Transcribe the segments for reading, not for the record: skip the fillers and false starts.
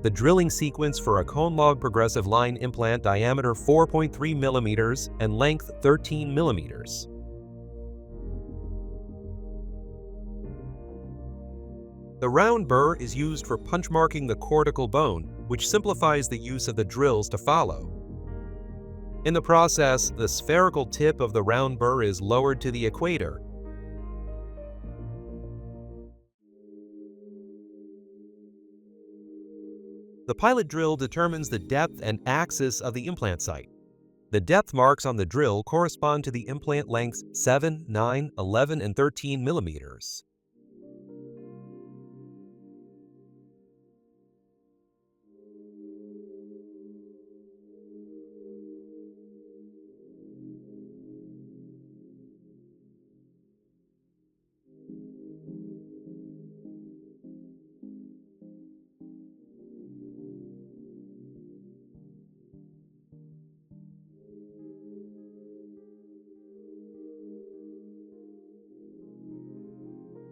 The drilling sequence for a CONELOG progressive-line implant, diameter 4.3 mm and length 13 mm. The round burr is used for punch marking the cortical bone, which simplifies the use of the drills to follow. In the process, the spherical tip of the round burr is lowered to the equator. The pilot drill determines the depth and axis of the implant site. The depth marks on the drill correspond to the implant lengths 7, 9, 11, and 13 millimeters.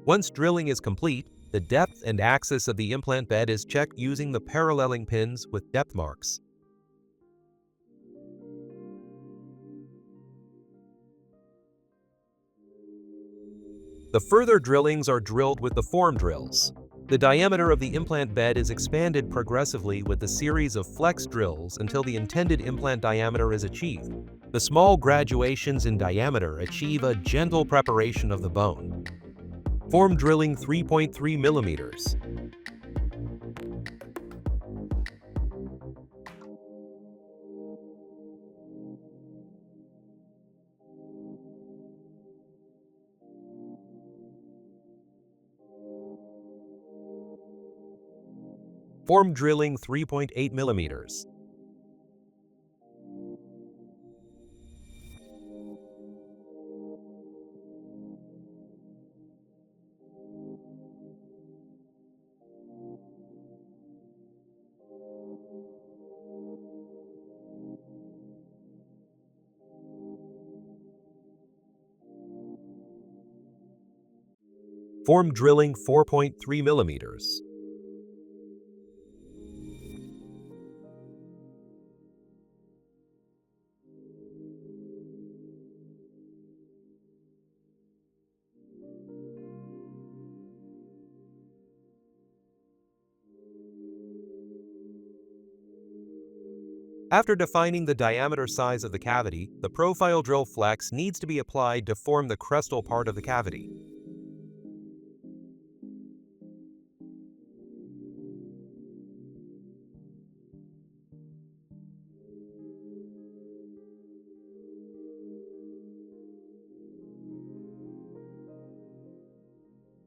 Once drilling is complete, the depth and axis of the implant bed is checked using the paralleling pins with depth marks. The further drillings are drilled with the form drills. The diameter of the implant bed is expanded progressively with a series of flex drills until the intended implant diameter is achieved. The small graduations in diameter achieve a gentle preparation of the bone. Form drilling 3.3 millimeters. Form drilling 3.8 millimeters. Form drilling 4.3 millimeters. After defining the diameter size of the cavity, the profile drill flex needs to be applied to form the crestal part of the cavity.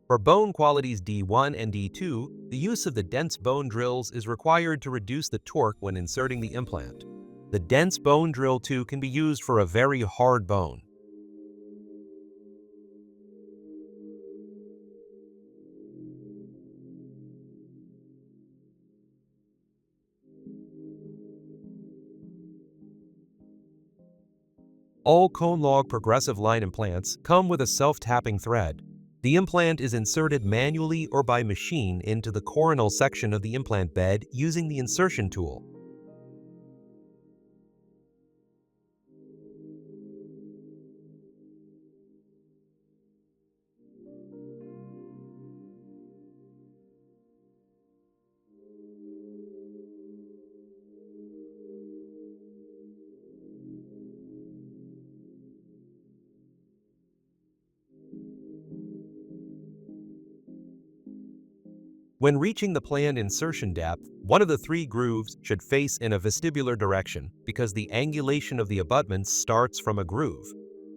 For bone qualities D1 and D2, the use of the dense bone drills is required to reduce the torque when inserting the implant. The dense bone drill 2 can be used for a very hard bone. All CONELOG progressive-line implants come with a self-tapping thread. The implant is inserted manually or by machine into the coronal section of the implant bed using the insertion tool. When reaching the planned insertion depth, one of the 3 grooves should face in a vestibular direction because the angulation of the abutments starts from a groove.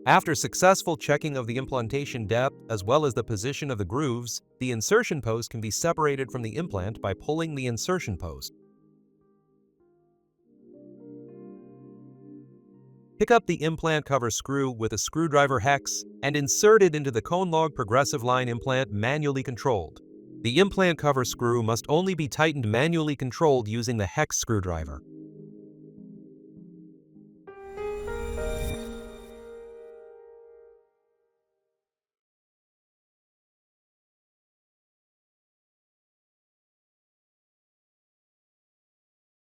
After successful checking of the implantation depth as well as the position of the grooves, the insertion post can be separated from the implant by pulling the insertion post. Pick up the implant cover screw with a screwdriver hex and insert it into the CONELOG progressive-line implant manually controlled. The implant cover screw must only be tightened manually controlled using the hex screwdriver.